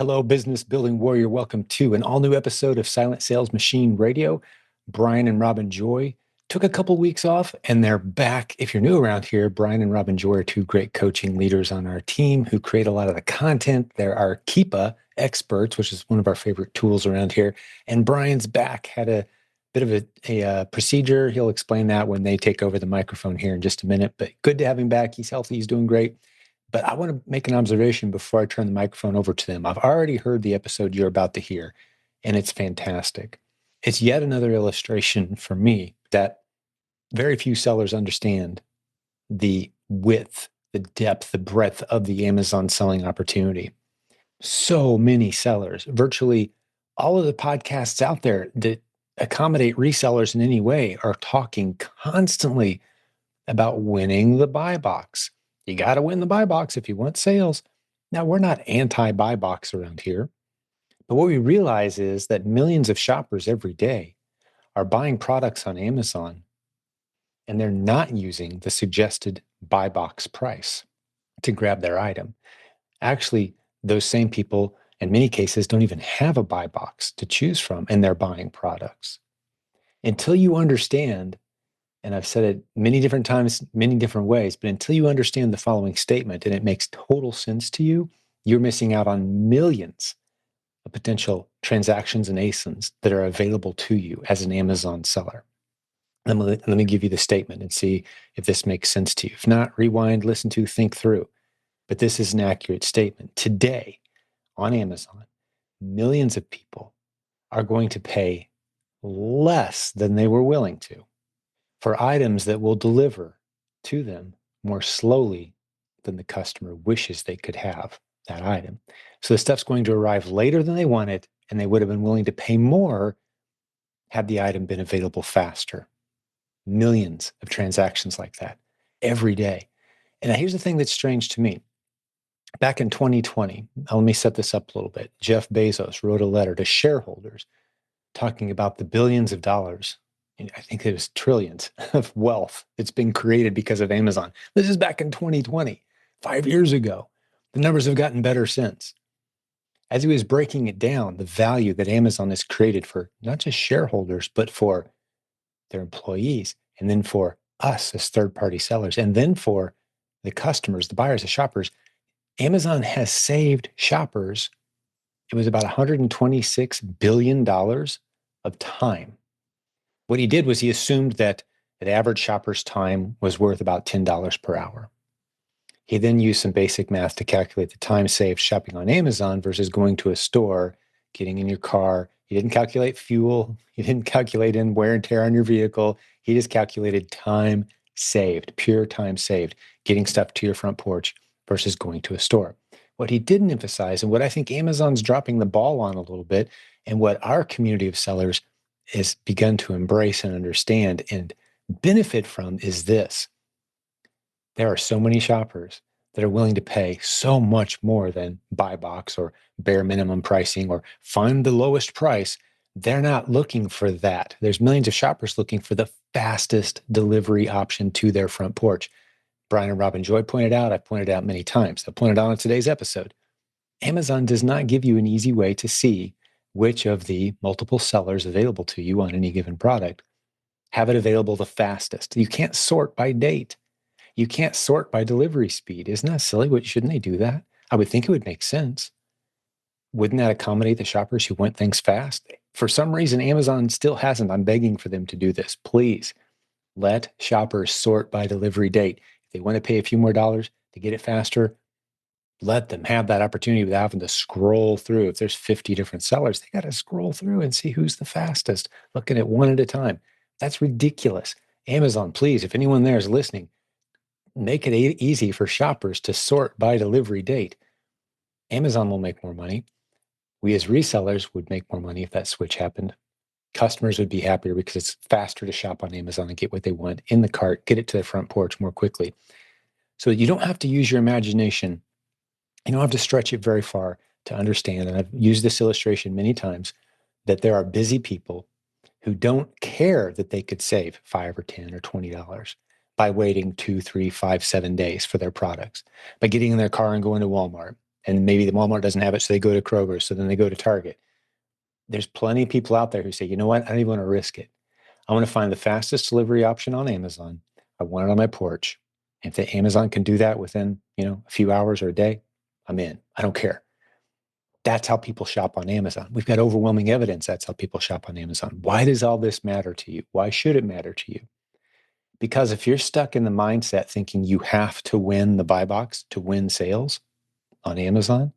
Hello, business building warrior. Welcome to an all new episode of Silent Sales Machine Radio. Brian and Robin Joy took a couple weeks off and they're back. If you're new around here, Brian and Robin Joy are two great coaching leaders on our team who create a lot of the content. They're our Keepa experts, which is one of our favorite tools around here. And Brian's back, had a bit of a procedure. He'll explain that when they take over the microphone here in just a minute. But good to have him back. He's healthy. He's doing great. But I want to make an observation before I turn the microphone over to them. I've already heard the episode you're about to hear, and it's fantastic. It's yet another illustration for me that very few sellers understand the width, the depth, the breadth of the Amazon selling opportunity. So many sellers, virtually all of the podcasts out there that accommodate resellers in any way are talking constantly about winning the buy box. You got to win the buy box if you want sales. Now, we're not anti-buy box around here, but what we realize is that millions of shoppers every day are buying products on Amazon and they're not using the suggested buy box price to grab their item. Actually, those same people in many cases don't even have a buy box to choose from and they're buying products. Until you understand, and I've said it many different times, many different ways, but until you understand the following statement and it makes total sense to you, you're missing out on millions of potential transactions and ASINs that are available to you as an Amazon seller. Let me give you the statement and see if this makes sense to you. If not, rewind, listen to, think through. But this is an accurate statement. Today on Amazon, millions of people are going to pay less than they were willing to for items that will deliver to them more slowly than the customer wishes they could have that item. So the stuff's going to arrive later than they wanted, and they would have been willing to pay more had the item been available faster. Millions of transactions like that every day. And here's the thing that's strange to me. Back in 2020, let me set this up a little bit. Jeff Bezos wrote a letter to shareholders talking about the billions of dollars, I think it was trillions of wealth that's been created because of Amazon. This is back in 2020, 5 years ago. The numbers have gotten better since. As he was breaking it down, the value that Amazon has created for not just shareholders, but for their employees, and then for us as third-party sellers, and then for the customers, the buyers, the shoppers, Amazon has saved shoppers. It was about $126 billion of time. What he did was he assumed that an average shopper's time was worth about $10 per hour. He then used some basic math to calculate the time saved shopping on Amazon versus going to a store, getting in your car. He didn't calculate fuel. He didn't calculate in wear and tear on your vehicle. He just calculated time saved, pure time saved, getting stuff to your front porch versus going to a store. What he didn't emphasize, and what I think Amazon's dropping the ball on a little bit, and what our community of sellers has begun to embrace and understand and benefit from, is this. There are so many shoppers that are willing to pay so much more than buy box or bare minimum pricing or find the lowest price. They're not looking for that. There's millions of shoppers looking for the fastest delivery option to their front porch. Brian and Robin Joy pointed out, I've pointed out many times, I pointed out on today's episode, Amazon does not give you an easy way to see which of the multiple sellers available to you on any given product have it available the fastest. You can't sort by date. You can't sort by delivery speed. Isn't that silly? Shouldn't they do that? I would think it would make sense. Wouldn't that accommodate the shoppers who want things fast? For some reason, Amazon still hasn't. I'm begging for them to do this. Please let shoppers sort by delivery date. If they want to pay a few more dollars to get it faster, let them have that opportunity without having to scroll through. If there's 50 different sellers, they got to scroll through and see who's the fastest, looking at one at a time. That's ridiculous. Amazon, please, if anyone there is listening, make it easy for shoppers to sort by delivery date. Amazon will make more money. We as resellers would make more money if that switch happened. Customers would be happier because it's faster to shop on Amazon and get what they want in the cart, get it to their front porch more quickly. So you don't have to use your imagination. You don't have to stretch it very far to understand, and I've used this illustration many times, that there are busy people who don't care that they could save $5 or $10 or $20 by waiting 2, 3, 5, 7 days for their products, by getting in their car and going to Walmart, And maybe the Walmart doesn't have it, so they go to Kroger, so then they go to Target. There's plenty of people out there who say, you know what, I don't even want to risk it. I want to find the fastest delivery option on Amazon. I want it on my porch. If the Amazon can do that within, a few hours or a day, I'm in. I don't care. That's how people shop on Amazon. We've got overwhelming evidence that's how people shop on Amazon. Why does all this matter to you? Why should it matter to you? Because if you're stuck in the mindset thinking you have to win the buy box to win sales on Amazon,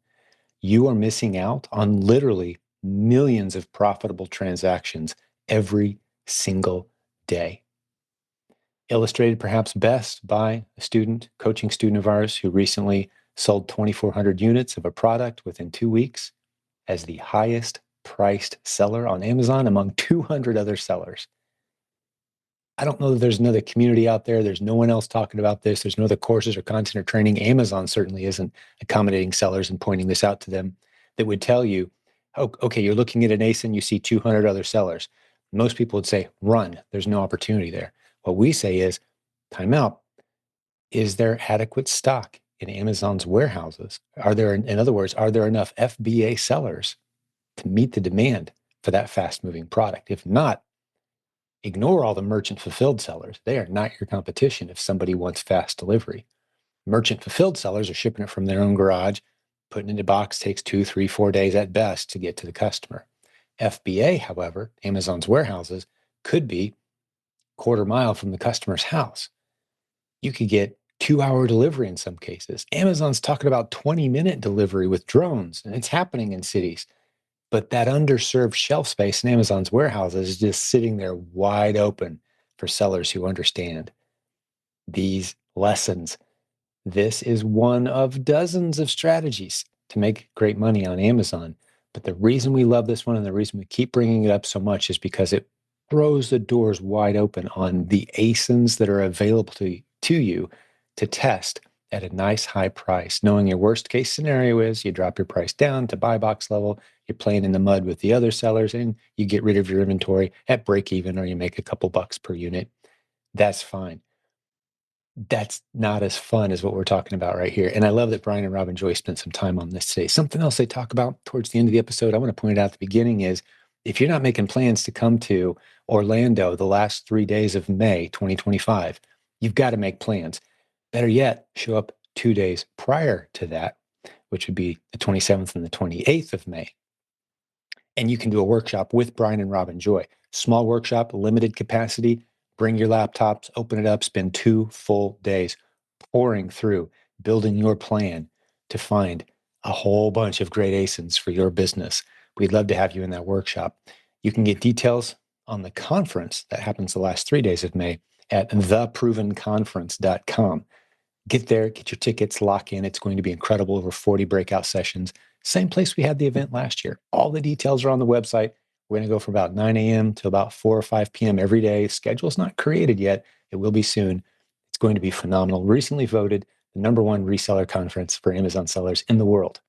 you are missing out on literally millions of profitable transactions every single day. Illustrated perhaps best by a coaching student of ours who recently sold 2,400 units of a product within 2 weeks as the highest priced seller on Amazon among 200 other sellers. I don't know that there's another community out there. There's no one else talking about this. There's no other courses or content or training. Amazon certainly isn't accommodating sellers and pointing this out to them that would tell you, oh, okay, you're looking at an ASIN, you see 200 other sellers. Most people would say, run. There's no opportunity there. What we say is, time out. Is there adequate stock in Amazon's warehouses? In other words, are there enough FBA sellers to meet the demand for that fast moving product? If not, ignore all the merchant fulfilled sellers. They are not your competition if somebody wants fast delivery. Merchant fulfilled sellers are shipping it from their own garage, putting it in a box, takes 2, 3, 4 days at best to get to the customer. FBA, however, Amazon's warehouses, could be quarter mile from the customer's house. You could get 2-hour delivery in some cases. Amazon's talking about 20-minute delivery with drones, and it's happening in cities. But that underserved shelf space in Amazon's warehouses is just sitting there wide open for sellers who understand these lessons. This is one of dozens of strategies to make great money on Amazon. But the reason we love this one and the reason we keep bringing it up so much is because it throws the doors wide open on the ASINs that are available to you to test at a nice high price, knowing your worst case scenario is you drop your price down to buy box level, you're playing in the mud with the other sellers, and you get rid of your inventory at break even, or you make a couple bucks per unit. That's fine. That's not as fun as what we're talking about right here. And I love that Brian and Robin Joy spent some time on this today. Something else they talk about towards the end of the episode, I want to point out at the beginning is if you're not making plans to come to Orlando the last 3 days of May 2025, you've got to make plans. Better yet, show up 2 days prior to that, which would be the 27th and the 28th of May. And you can do a workshop with Brian and Robin Joy. Small workshop, limited capacity. Bring your laptops, open it up, spend 2 full days pouring through, building your plan to find a whole bunch of great ASINs for your business. We'd love to have you in that workshop. You can get details on the conference that happens the last 3 days of May at theprovenconference.com. Get there, get your tickets, lock in. It's going to be incredible. Over 40 breakout sessions. Same place we had the event last year. All the details are on the website. We're going to go from about 9 a.m. to about 4 or 5 p.m. every day. Schedule's not created yet. It will be soon. It's going to be phenomenal. Recently voted the #1 reseller conference for Amazon sellers in the world.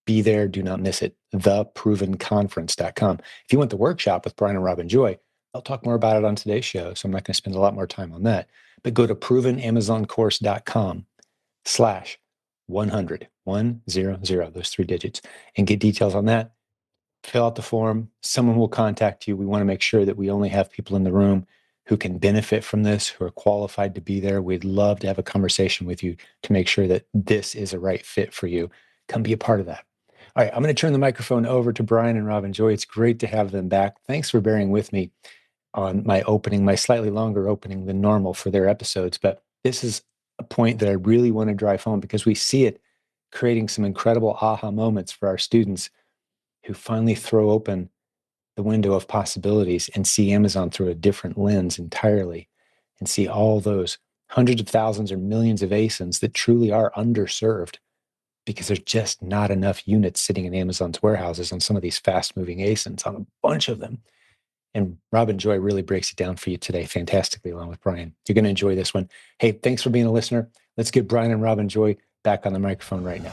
Be there. Do not miss it. Theprovenconference.com. If you want the workshop with Brian and Robin Joy, I'll talk more about it on today's show, so I'm not going to spend a lot more time on that. But go to provenamazoncourse.com/100, 100, those 3 digits, and get details on that. Fill out the form. Someone will contact you. We want to make sure that we only have people in the room who can benefit from this, who are qualified to be there. We'd love to have a conversation with you to make sure that this is a right fit for you. Come be a part of that. All right, I'm going to turn the microphone over to Brian and Robin Joy. It's great to have them back. Thanks for bearing with me on my opening, my slightly longer opening than normal for their episodes. But this is a point that I really want to drive home because we see it creating some incredible aha moments for our students who finally throw open the window of possibilities and see Amazon through a different lens entirely and see all those hundreds of thousands or millions of ASINs that truly are underserved because there's just not enough units sitting in Amazon's warehouses on some of these fast-moving ASINs, on a bunch of them. And Robin Joy really breaks it down for you today fantastically, along with Brian. You're going to enjoy this one. Hey, thanks for being a listener. Let's get Brian and Robin Joy back on the microphone right now.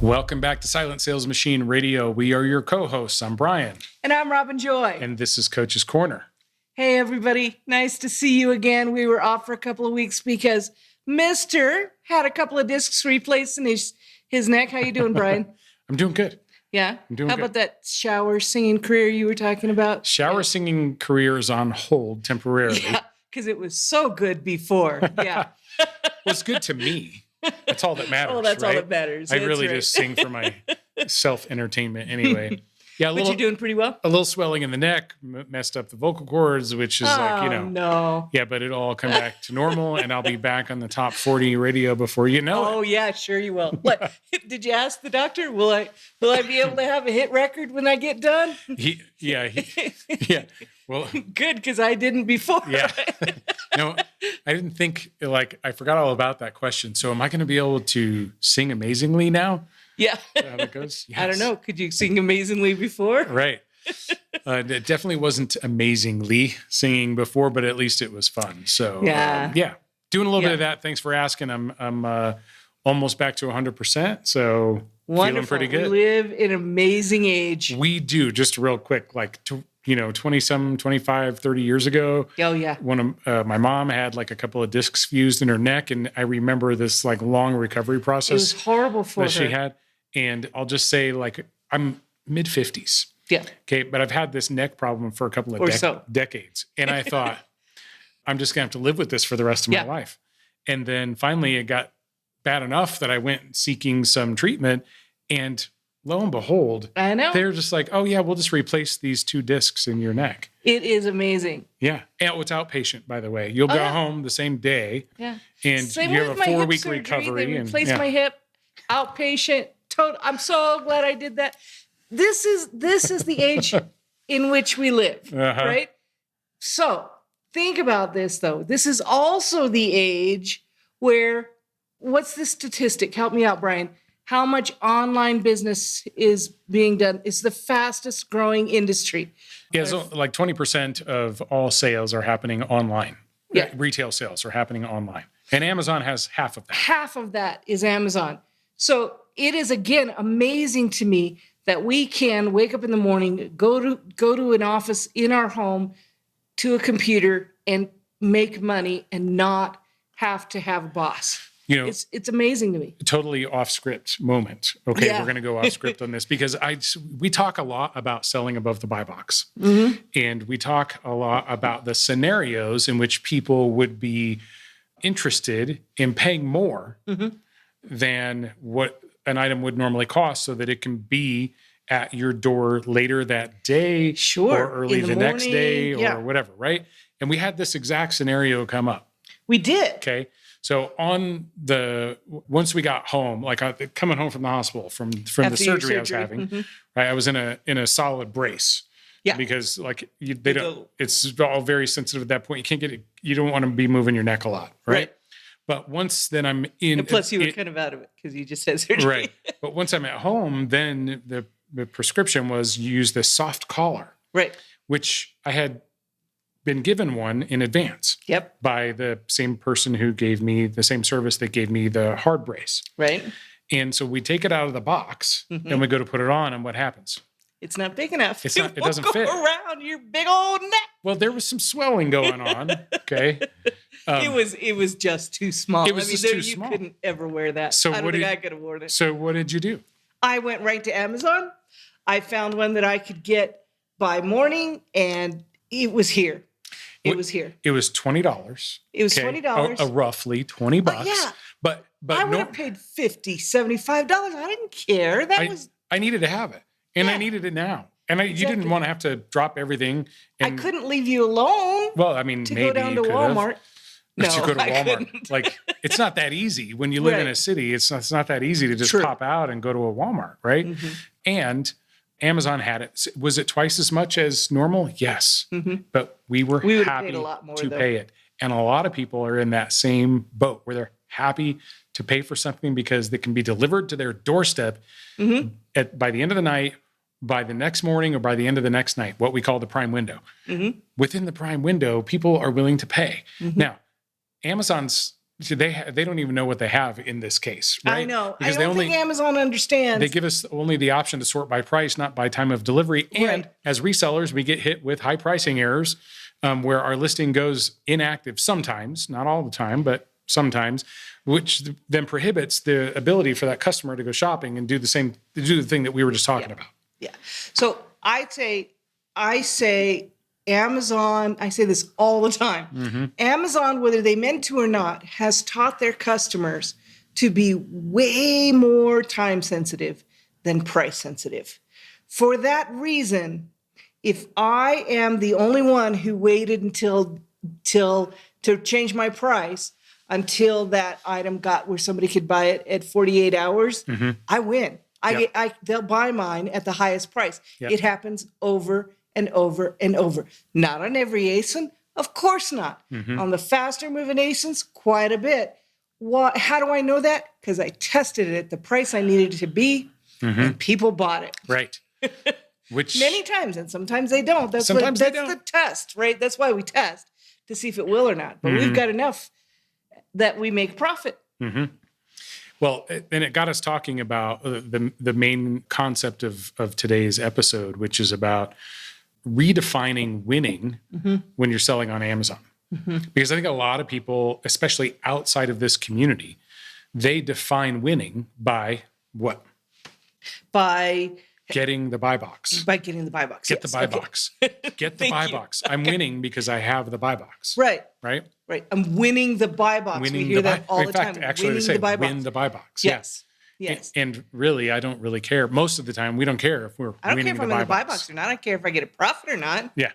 Welcome back to Silent Sales Machine Radio. We are your co-hosts. I'm Brian. And I'm Robin Joy. And this is Coach's Corner. Hey, everybody. Nice to see you again. We were off for a couple of weeks because Mr. had a couple of discs replaced in his neck. How you doing, Brian? I'm doing good. Yeah. I'm doing How good. about that shower singing career you were talking about? Shower singing career is on hold temporarily. Yeah, because it was so good before. Yeah. Well, it's good to me. That's all that matters. Oh, that's all right? that matters. I That's really right. just sing for my self-entertainment anyway. Yeah, But you're doing pretty well. a little swelling in the neck, messed up the vocal cords, which is no. yeah, but it'll all come back to normal and I'll be back on the top 40 radio before you know Oh it. yeah, sure you will. What did you ask the doctor? Will I be able to have a hit record when I get done? Yeah. Well, Good, because I didn't before. yeah. No, I didn't think I forgot all about that question. So am I going to be able to sing amazingly now? Yeah. Is that how that goes? I don't Yes. know. Could you sing amazingly before? Right. It definitely wasn't amazingly singing before, but at least it was fun. So Yeah. doing a little bit Yeah. of that. Thanks for asking. I'm almost back to 100%. So Wonderful. feeling pretty good. We live in an amazing age. We do. Just real quick, 20 some, 25, 30 years ago, Oh yeah. one of my mom had a couple of discs fused in her neck. And I remember this long recovery It process was horrible for that her. she had. And I'll just say I'm mid 50s. Yeah. Okay. But I've had this neck problem for a couple of Or so. decades. And I thought, I'm just going to have to live with this for the rest of Yeah. my life. And then finally it got bad enough that I went seeking some treatment, and lo and behold, I know. they're just oh yeah, we'll just replace these 2 discs in your neck. It is amazing. Yeah. And it's outpatient, by the way. You'll go yeah. home the same day Yeah. and Same you with have a my hip 4-week surgery. recovery. They And replaced my hip, outpatient. Total. I'm so glad I did that. This is the age in which we live, Uh-huh. right? So think about this, though. This is also the age where, what's the statistic? Help me out, Brian. How much online business is being done? It's the fastest growing industry. Yeah, so 20% of all sales are happening online. Yeah. Retail sales are happening online. And Amazon has half of that. Half of that is Amazon. So it is, again, amazing to me that we can wake up in the morning, go to an office in our home, to a computer, and make money and not have to have a boss. It's amazing to me. Totally off script moment. Okay, Yeah. we're going to go off script on this because we talk a lot about selling above the buy box. Mm-hmm. And we talk a lot about the scenarios in which people would be interested in paying more Mm-hmm. than what an item would normally cost so that it can be at your door later that day Sure. or early In the the next morning. day or Yeah. whatever, right? And we had this exact scenario come up. We did. Okay. So once we got home, coming home from the hospital from the After your surgery I was surgery. having, Mhm. right? I was in a solid brace. Yeah. Because they don't, it's all very sensitive at that point. You can't get it. You don't want to be moving your neck a lot. Right. But once then I'm in, And plus, you were kind of out of it because you just had surgery. right. But once I'm at home, then the prescription was use this soft collar, Right. which I had been given one in advance Yep. by the same person who gave me the same service that gave me the hard brace. Right. And so we take it out of the box Mhm. and we go to put it on, and what happens? It's not big enough. It's not- it won't doesn't go fit. around your big old neck. Well, there was some swelling going on. Okay. It was just too small. It was just too you small. couldn't ever wear that. So I what don't think did- I could have worn it. So what did you do? I went right to Amazon. I found one that I could get by morning, and it was here. It What- was here. It was $20. It was okay? $20. Roughly $20. yeah. But I would no, have paid $50, $75. I didn't care. I needed to have it, and I Yeah. needed it now. And you Exactly. didn't want to have to drop everything. And, I couldn't leave you alone Well, I mean, to maybe go down to you could Walmart. Have. No, To go to I Walmart. couldn't. It's not that easy. When you live in Right. a city, it's not that easy to just True. pop out and go to a Walmart, right? Mhm. And Amazon had it. Was it twice as much as normal? Yes. Mhm. But we were We would've happy paid a lot more, to though. pay it. And a lot of people are in that same boat where they're happy to pay for something because they can be delivered to their doorstep Mhm. by the end of the night, by the next morning, or by the end of the next night, what we call the prime window. Mhm. Within the prime window, people are willing to pay. Mhm. Now, Amazon's, they don't even know what they have in this case, right? I know. Because I don't think Amazon understands. they give us only the option to sort by price, not by time of delivery. And Right. as resellers, we get hit with high pricing errors where our listing goes inactive sometimes, not all the time, but sometimes, which then prohibits the ability for that customer to go shopping and do the thing that we were just talking about. Yeah. So I say Amazon, I say this all the time. Amazon, whether they meant to or not, has taught their customers to be way more time sensitive than price sensitive. For that reason, if I am the only one who waited until to change my price until that item got where somebody could buy it at 48 hours, I win. They'll buy mine at the highest price. It happens over and over and over. Not on every ASIN, of course not. On the faster moving ASINs, quite a bit. How do I know that? Because I tested it at the price I needed it to be, and people bought it. Right. Which many times, and sometimes they don't. That's the test, right? That's why we test to see if it will or not. But we've got enough that we make profit. Well, and it got us talking about the main concept of today's episode, which is about redefining winning when you're selling on Amazon. Because I think a lot of people, especially outside of this community, they define winning by what? By getting the buy box. By getting the buy box. Get the buy box. Get the buy box. I'm winning because I have the buy box. Right. Right? Right. I'm winning the buy box. We hear that all the time. Actually, they say win the buy box. Yes. Yes. And really, I don't really care. Most of the time, we don't care if we're winning the buy box. I don't care if I'm in the buy box or not. I don't care if I get a profit or not. Yeah.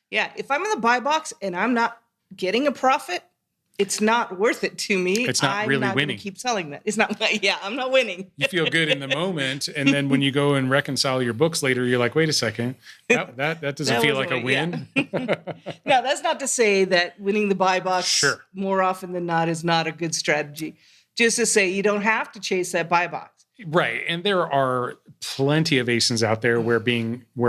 Yeah. If I'm in the buy box and I'm not getting a profit, it's not worth it to me. It's not really winning. I'm not keep selling that. It's not. Yeah, I'm not winning. You feel good in the moment, and then when you go and reconcile your books later, you're like, wait a second, that doesn't feel like a win. Yeah. Now, that's not to say that winning the buy box more often than not is not a good strategy. Just to say you don't have to chase that buy box. Right, and there are plenty of ASINs out there where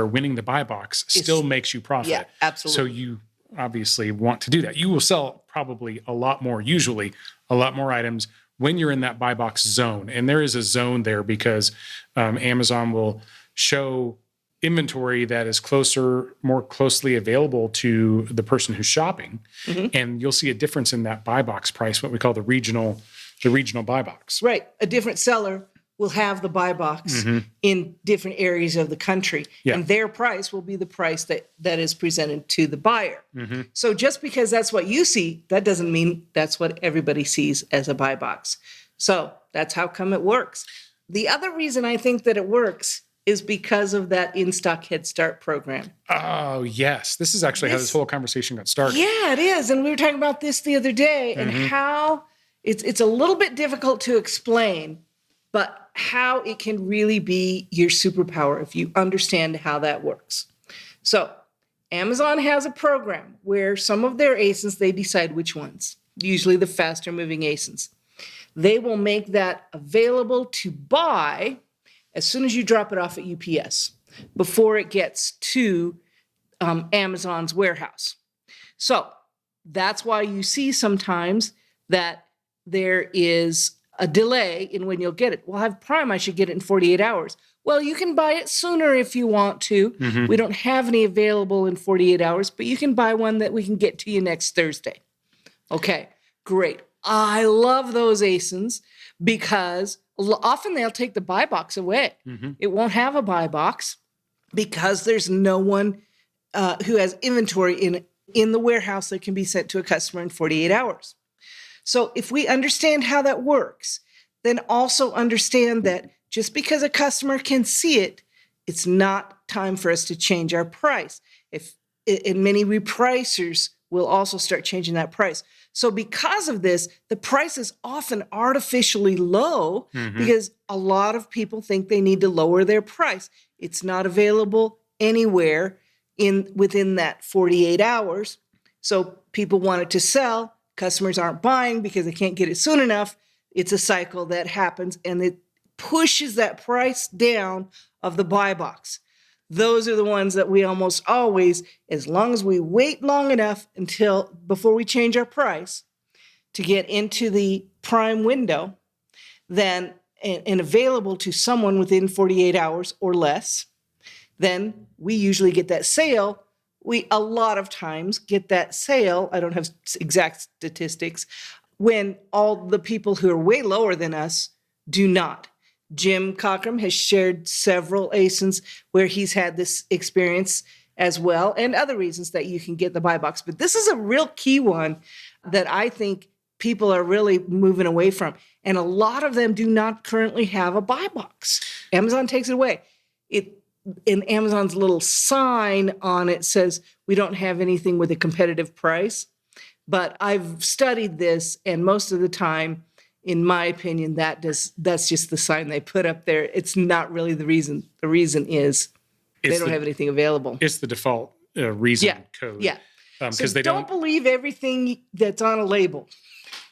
winning the buy box still makes you profit. Yeah, absolutely. So you obviously want to do that. You will sell probably usually a lot more items when you're in that buy box zone. And there is a zone there because Amazon will show inventory that is more closely available to the person who's shopping. And you'll see a difference in that buy box price, what we call the regional buy box. Right. A different seller will have the buy box in different areas of the country. Yeah. And their price will be the price that is presented to the buyer. So just because that's what you see, that doesn't mean that's what everybody sees as a buy box. So that's how come it works. The other reason I think that it works is because of that in-stock Head Start program. Oh, yes. This is actually how this whole conversation got started. Yeah, it is. And we were talking about this the other day and how it's a little bit difficult to explain, but how it can really be your superpower if you understand how that works. So Amazon has a program where some of their ASINs, they decide which ones, usually the faster moving ASINs. They will make that available to buy as soon as you drop it off at UPS before it gets to Amazon's warehouse. So that's why you see sometimes that there is a delay in when you'll get it. Well, I have Prime, I should get it in 48 hours. Well, you can buy it sooner if you want to. We don't have any available in 48 hours, but you can buy one that we can get to you next Thursday. Okay, great. I love those ASINs because often they'll take the buy box away. It won't have a buy box because there's no one who has inventory in the warehouse that can be sent to a customer in 48 hours. So if we understand how that works, then also understand that just because a customer can see it, it's not time for us to change our price. And many repricers will also start changing that price. So because of this, the price is often artificially low because a lot of people think they need to lower their price. It's not available anywhere within that 48 hours. So people want it to sell. Customers aren't buying because they can't get it soon enough. It's a cycle that happens and it pushes that price down of the buy box. Those are the ones that we almost always, as long as we wait long enough before we change our price to get into the Prime window, then and available to someone within 48 hours or less, then we usually get that sale. We a lot of times get that sale. I don't have exact statistics, when all the people who are way lower than us do not. Jim Cockram has shared several ASINs where he's had this experience as well, and other reasons that you can get the buy box. But this is a real key one that I think people are really moving away from. And a lot of them do not currently have a buy box. Amazon takes it away. In Amazon's little sign on it says, we don't have anything with a competitive price. But I've studied this, and most of the time, in my opinion, that's just the sign they put up there. It's not really the reason. The reason is they don't have anything available. It's the default reason code. Yeah. Because so don't believe everything that's on a label.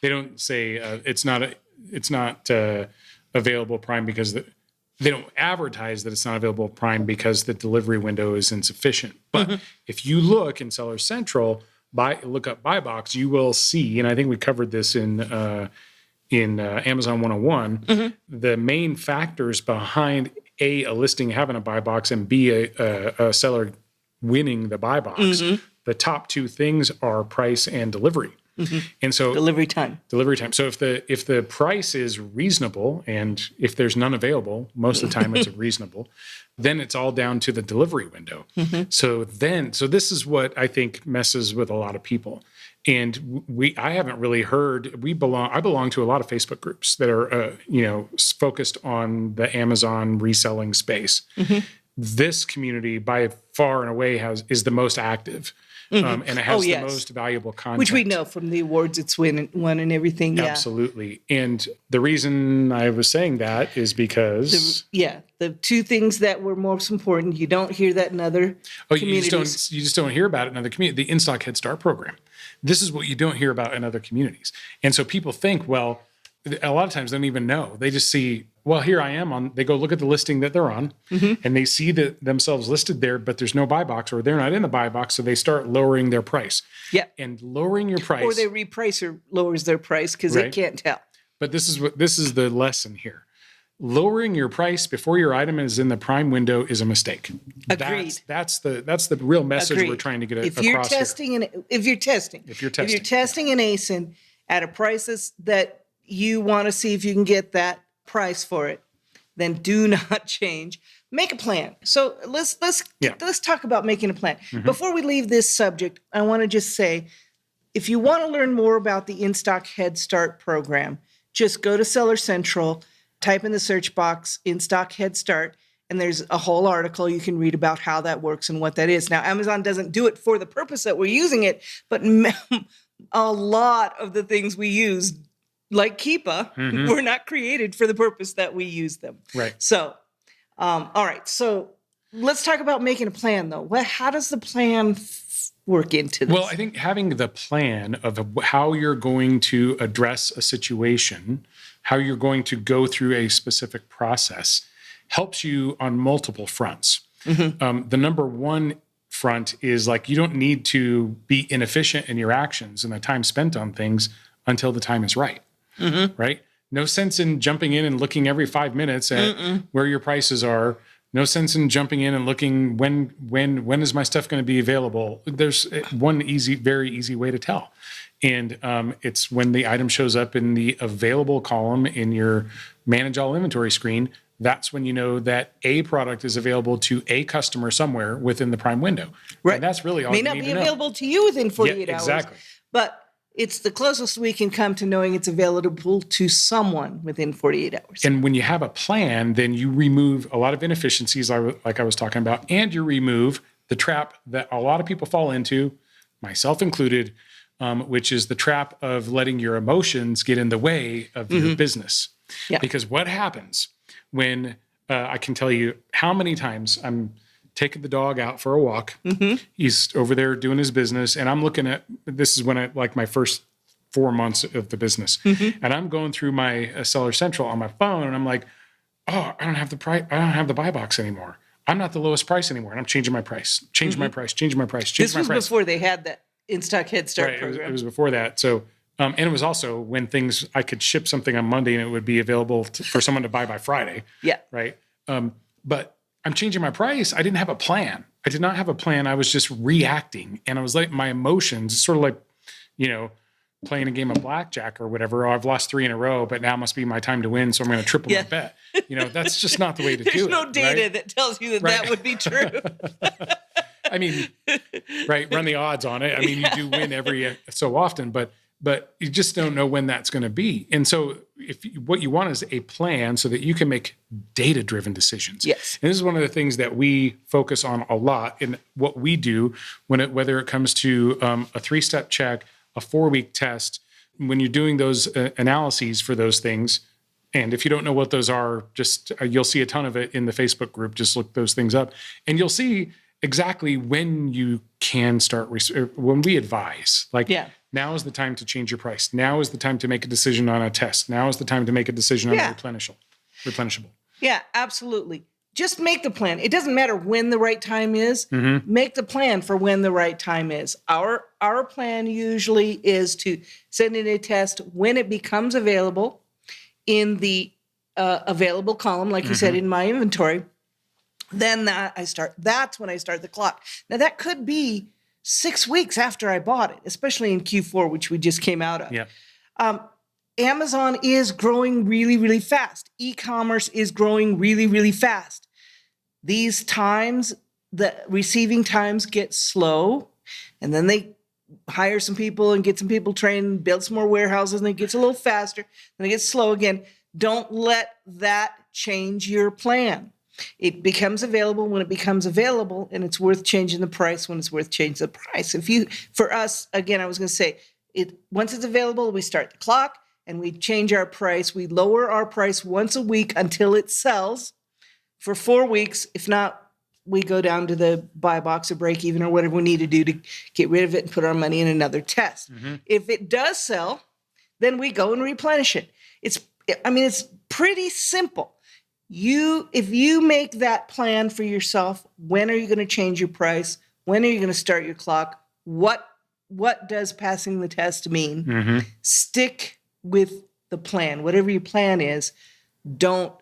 They don't say it's not available Prime because they don't advertise that it's not available Prime because the delivery window is insufficient. But if you look in Seller Central, look up buy box, you will see, and I think we covered this in Amazon 101, the main factors behind a listing having a buy box and B, a seller winning the buy box. The top two things are price and delivery. And so delivery time. So if the price is reasonable, and if there's none available, most of the time it's reasonable, then it's all down to the delivery window. So this is what I think messes with a lot of people. And I haven't really heard, I belong to a lot of Facebook groups that are, focused on the Amazon reselling space. This community by far and away is the most active. And it has the most valuable content. Which we know from the awards it's won and everything. Yeah. Absolutely. And the reason I was saying that is because... The two things that were most important, you don't hear that in other communities. You just don't hear about it in other communities. The In-Stock Head Start program. This is what you don't hear about in other communities. And so people think, well, a lot of times they don't even know. They just see, well, here I am they go look at the listing that they're on, and they see themselves listed there, but there's no buy box, or they're not in the buy box, so they start lowering their price. Yeah. And lowering your price. Or they reprice or lowers their price because they can't tell. But this is the lesson here. Lowering your price before your item is in the Prime window is a mistake. Agreed. That's the real message we're trying to get across here. If you're testing an ASIN at a price that you want to see if you can get that price for it, then do not change. Make a plan. So let's talk about making a plan. Before we leave this subject, I want to just say, if you want to learn more about the In-Stock Head Start program, just go to Seller Central, type in the search box, In-Stock Head Start, and there's a whole article you can read about how that works and what that is. Now, Amazon doesn't do it for the purpose that we're using it, but a lot of the things we use, like Keepa, were not created for the purpose that we use them. Right. So, all right. So let's talk about making a plan, though. How does the plan work into this? Well, I think having the plan of how you're going to address a situation, how you're going to go through a specific process, helps you on multiple fronts. The number one front is you don't need to be inefficient in your actions and the time spent on things until the time is right. Right? No sense in jumping in and looking every 5 minutes at where your prices are. No sense in jumping in and looking when is my stuff going to be available. There's one very easy way to tell. And it's when the item shows up in the available column in your manage all inventory screen. That's when you know that a product is available to a customer somewhere within the Prime window. Right. And that's really all you need to know. May not be available to you within 48 hours. Exactly. But it's the closest we can come to knowing it's available to someone within 48 hours. And when you have a plan, then you remove a lot of inefficiencies, like I was talking about, and you remove the trap that a lot of people fall into, myself included, which is the trap of letting your emotions get in the way of your business. Yeah. Because what happens when I can tell you how many times I'm taking the dog out for a walk. He's over there doing his business. And I'm looking at, this is when my first 4 months of the business. And I'm going through my Seller Central on my phone. And I'm like, oh, I don't have the price. I don't have the buy box anymore. I'm not the lowest price anymore. And I'm changing my price, changing my price. This was before they had that In-Stock Head Start program. It was before that. So, and it was also when I could ship something on Monday and it would be available for someone to buy by Friday. Yeah. Right. But I'm changing my price. I didn't have a plan. I did not have a plan. I was just reacting. And I was my emotions, sort of playing a game of blackjack or whatever. Oh, I've lost 3 in a row, but now must be my time to win. So I'm going to triple my bet. That's just not the way to do it. There's no data that tells you that would be true. I mean, right. Run the odds on it. I mean, you do win every so often, but you just don't know when that's going to be. And so what you want is a plan so that you can make data-driven decisions. Yes. And this is one of the things that we focus on a lot in what we do whether it comes to a 3-step check, a 4-week test, when you're doing those analyses for those things. And if you don't know what those are, just you'll see a ton of it in the Facebook group. Just look those things up and you'll see exactly when you can start, when we advise, now is the time to change your price. Now is the time to make a decision on a test. Now is the time to make a decision on a replenishable. Yeah, absolutely. Just make the plan. It doesn't matter when the right time is. Mm-hmm. Make the plan for when the right time is. Our plan usually is to send in a test when it becomes available in the available column, like you said, in my inventory. Then that's when I start the clock. Now that could be 6 weeks after I bought it, especially in Q4, which we just came out of. Yeah. Amazon is growing really, really fast. E-commerce is growing really, really fast. These times, the receiving times get slow, and then they hire some people and get some people trained, build some more warehouses, and it gets a little faster, then it gets slow again. Don't let that change your plan. It becomes available when it becomes available, and it's worth changing the price when it's worth changing the price. For us, again, I was going to say, once it's available, we start the clock and we change our price. We lower our price once a week until it sells for 4 weeks. If not, we go down to the buy box or break even or whatever we need to do to get rid of it and put our money in another test. Mm-hmm. If it does sell, then we go and replenish it. It's pretty simple. If you make that plan for yourself, when are you going to change your price? When are you going to start your clock? What does passing the test mean? Mm-hmm. Stick with the plan. Whatever your plan is, don't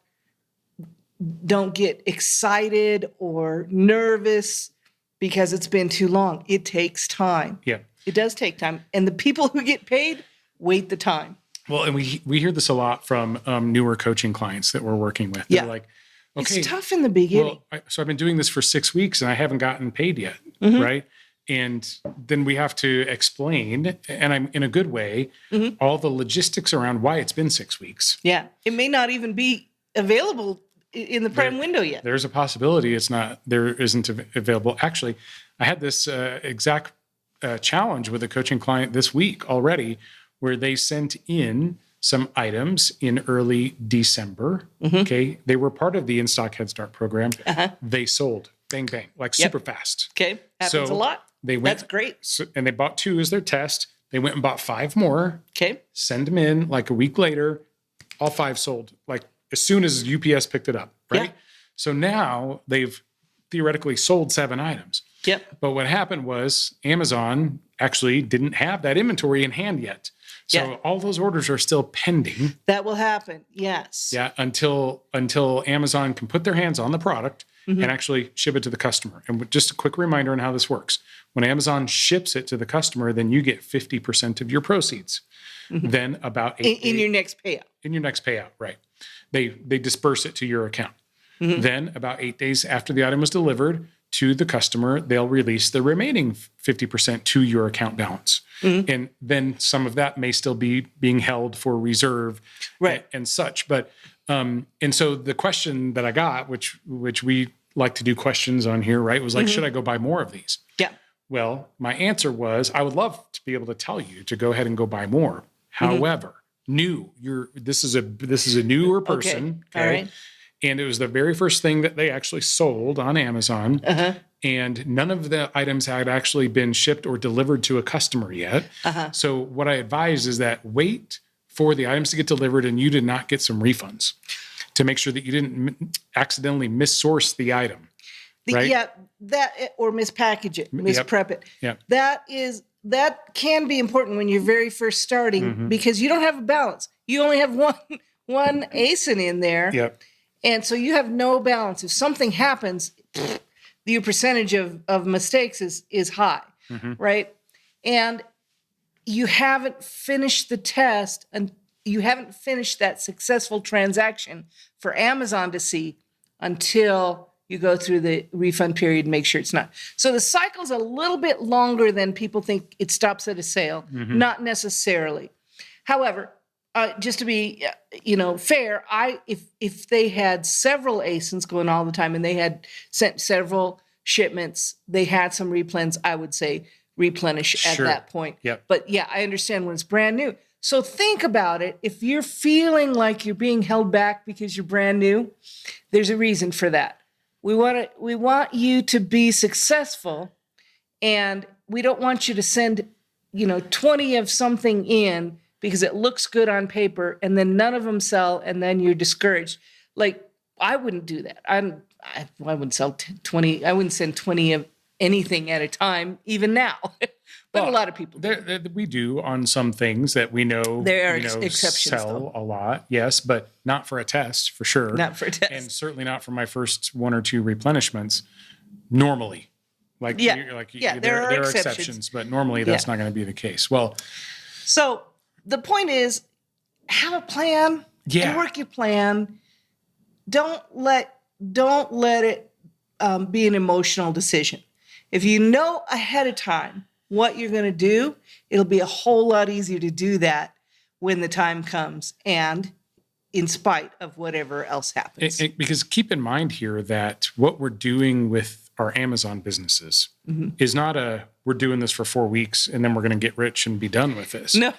get excited or nervous because it's been too long. It takes time. Yeah. It does take time. And the people who get paid wait the time. Well, and we hear this a lot from newer coaching clients that we're working with. They're like, okay, it's tough in the beginning. Well, so I've been doing this for 6 weeks and I haven't gotten paid yet, right? And then we have to explain, and I'm in a good way, all the logistics around why it's been 6 weeks. Yeah, it may not even be available in the Prime window yet. There's a possibility there isn't available. Actually, I had this exact challenge with a coaching client this week already, where they sent in some items in early December. Okay. They were part of the In-Stock Head Start program. They sold, bang, bang, super fast. Okay. Happens a lot. That's great. And they bought 2 as their test. They went and bought 5 more. Okay. Send them in like a week later. All 5 sold, like as soon as UPS picked it up. Right. Yeah. So now they've theoretically sold 7 items. Yep. But what happened was Amazon actually didn't have that inventory in hand yet. So all those orders are still pending. That will happen. Yes. Yeah. Until Amazon can put their hands on the product and actually ship it to the customer. And just a quick reminder on how this works. When Amazon ships it to the customer, then you get 50% of your proceeds. Then about 8 in your next payout. In your next payout, right. They disperse it to your account. Then about 8 days after the item was delivered to the customer, they'll release the remaining 50% to your account balance. And then some of that may still be being held for reserve and such. But, and so the question that I got, which we like to do questions on here, right, was like, should I go buy more of these? Yeah. Well, my answer was, I would love to be able to tell you to go ahead and go buy more. However, this is a newer person. Okay. All right. And it was the very first thing that they actually sold on Amazon. And none of the items had actually been shipped or delivered to a customer yet. So what I advise is that wait for the items to get delivered and you did not get some refunds to make sure that you didn't accidentally missource the item. Right? Yeah, or mispackage it, misprep it. Yeah. That can be important when you're very first starting because you don't have a balance. You only have one ASIN in there. Yep. And so you have no balance. If something happens, your percentage of mistakes is high, right? And you haven't finished the test and you haven't finished that successful transaction for Amazon to see until you go through the refund period and make sure it's not. So the cycle's a little bit longer than people think it stops at a sale. Not necessarily. However, just to be, fair, if they had several ASINs going all the time and they had sent several shipments, they had some replens, I would say replenish at that point. Yep. But yeah, I understand when it's brand new. So think about it. If you're feeling like you're being held back because you're brand new, there's a reason for that. We want you to be successful, and we don't want you to send, 20 of something in because it looks good on paper and then none of them sell and then you're discouraged. Like, I wouldn't do that. I wouldn't sell 20. I wouldn't send 20 of anything at a time, even now. But a lot of people do. We do on some things that we know, There are exceptions, sell a lot, yes, but not for a test, for sure. Not for a test. And certainly not for my first one or two replenishments normally. There are are exceptions, but normally that's not going to be the case. Well, so the point is, have a plan and work your plan. Don't let it be an emotional decision. If you know ahead of time what you're going to do, it'll be a whole lot easier to do that when the time comes and in spite of whatever else happens. Because keep in mind here that what we're doing with our Amazon businesses is not we're doing this for 4 weeks and then we're going to get rich and be done with this. No.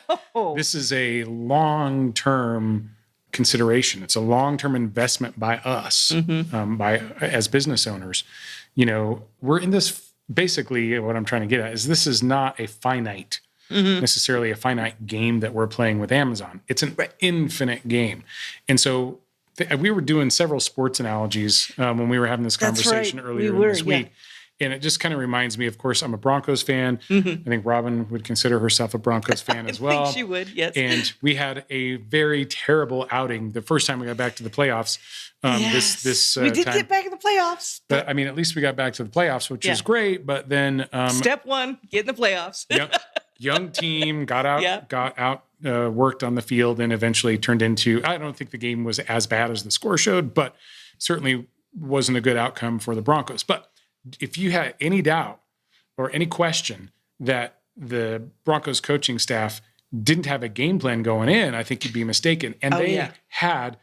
This is a long-term consideration. It's a long-term investment by us, as business owners. We're in this. Basically, what I'm trying to get at is this is not a finite, necessarily a finite game that we're playing with Amazon. It's an infinite game. And so we were doing several sports analogies when we were having this conversation earlier this week. And it just kind of reminds me, of course, I'm a Broncos fan. I think Robin would consider herself a Broncos fan as well. I think she would, yes. And we had a very terrible outing the first time we got back to the playoffs. We did get back in the playoffs. But I mean, at least we got back to the playoffs, which is great. But then step one, get in the playoffs. young team got out, worked on the field, and eventually turned into. I don't think the game was as bad as the score showed, but certainly wasn't a good outcome for the Broncos. But if you had any doubt or any question that the Broncos coaching staff didn't have a game plan going in, I think you'd be mistaken. And they had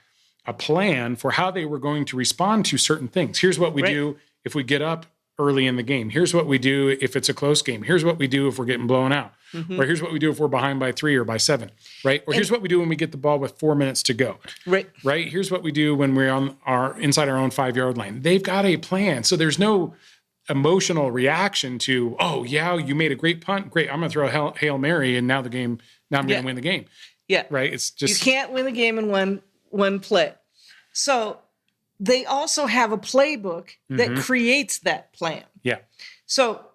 a plan for how they were going to respond to certain things. Here's what we do if we get up early in the game. Here's what we do if it's a close game. Here's what we do if we're getting blown out. Or here's what we do if we're behind by 3 or by 7, right? Or here's what we do when we get the ball with 4 minutes to go. Right? Here's what we do when we're inside our own 5-yard line. They've got a plan. So there's no emotional reaction to, oh yeah, you made a great punt. Great. I'm going to throw a Hail Mary and now I'm going to win the game. Yeah. Right. It's just, you can't win the game in one play. So they also have a playbook that creates that plan. Yeah. So,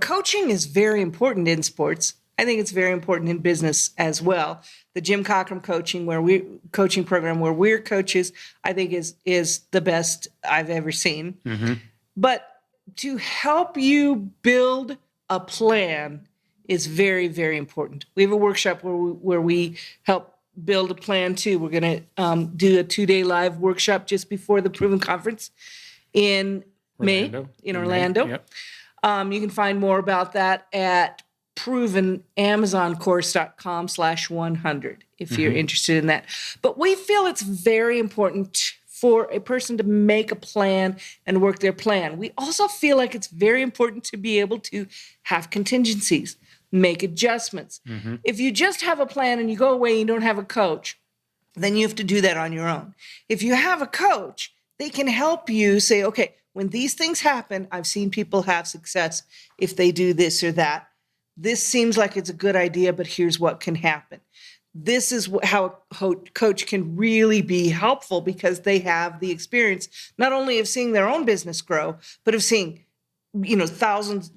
coaching is very important in sports. I think it's very important in business as well. The Jim Cockram coaching program where we're coaches, I think is the best I've ever seen. But to help you build a plan is very, very important. We have a workshop where we help build a plan too. We're going to do a 2-day live workshop just before the Proven Conference in Orlando. Yep. You can find more about that at provenamazoncourse.com/100 if you're interested in that. But we feel it's very important for a person to make a plan and work their plan. We also feel like it's very important to be able to have contingencies, make adjustments. If you just have a plan and you go away and you don't have a coach, then you have to do that on your own. If you have a coach, they can help you say, okay, when these things happen, I've seen people have success if they do this or that. This seems like it's a good idea, but here's what can happen. This is how a coach can really be helpful because they have the experience, not only of seeing their own business grow, but of seeing, not thousands,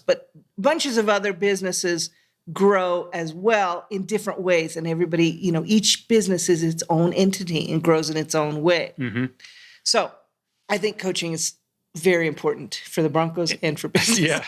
but bunches of other businesses grow as well in different ways. And everybody, each business is its own entity and grows in its own way. So I think coaching is very important for the Broncos and for business. Yeah.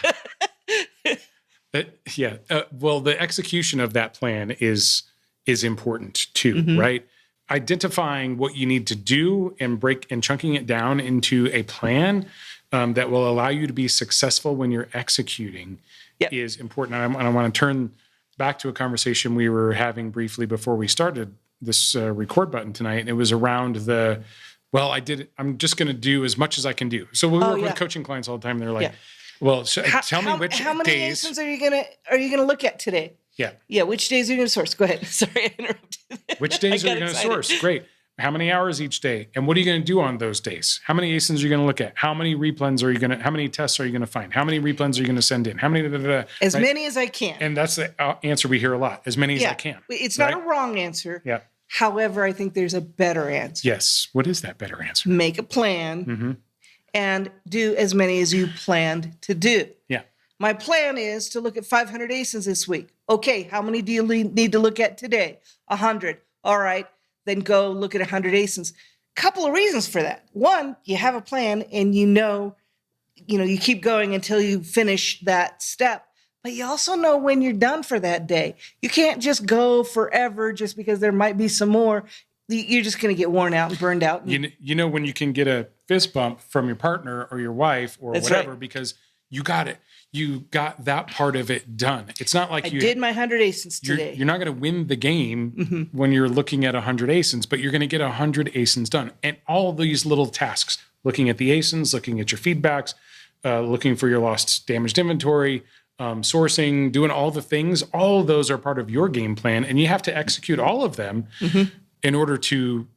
Yeah. Well, the execution of that plan is important too, Mm-hmm. right? Identifying what you need to do and chunking it down into a plan that will allow you to be successful when you're executing Yep. is important. And I want to turn back to a conversation we were having briefly before we started this record button tonight. And it was around I'm just going to do as much as I can do. So we work with coaching clients all the time. They're like, Yeah. well, tell me which how many days. ASINs are you gonna look at today? Yeah. Yeah. Which days are you gonna source? Go ahead. Sorry, I interrupted. Which days are you going to source? Great. How many hours each day? And what are you going to do on those days? How many ASINs are you going to look at? How many how many tests are you going to find? How many replens are you going to send in? How many, As many as I can. And that's the answer we hear a lot. As many as I can. It's not a wrong answer. Yeah. However, I think there's a better answer. Yes. What is that better answer? Make a plan and do as many as you planned to do. Yeah. My plan is to look at 500 ASINs this week. Okay, how many do you need to look at today? 100. All right, then go look at 100 ASINs. Couple of reasons for that. One, you have a plan and you keep going until you finish that step. But you also know when you're done for that day. You can't just go forever just because there might be some more. You're just going to get worn out and burned out. You know when you can get a fist bump from your partner or your wife or whatever because you got it. You got that part of it done. It's not like I did my 100 ASINs today. You're not going to win the game when you're looking at 100 ASINs, but you're going to get 100 ASINs done. And all these little tasks, looking at the ASINs, looking at your feedbacks, looking for your lost damaged inventory, sourcing, doing all the things, all of those are part of your game plan. And you have to execute all of them in order to